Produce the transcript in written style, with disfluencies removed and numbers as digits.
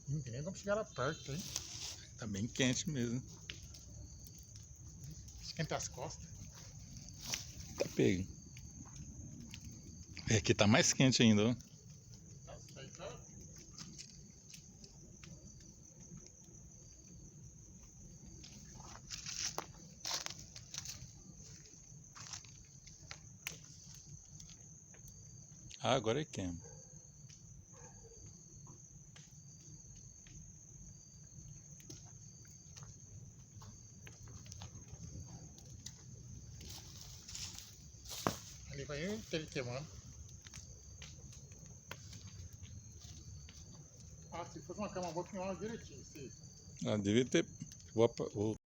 Não tem nem como chegar lá perto, hein? Tá bem quente mesmo. Esquenta as costas. Tá pego. É, aqui tá mais quente ainda, ó. Nossa, aí tá. Ah, agora é queima. Ali vai ele queimando. Ah, se fosse uma cama boa, queimava direitinho. Se Ah, devia ter. Vou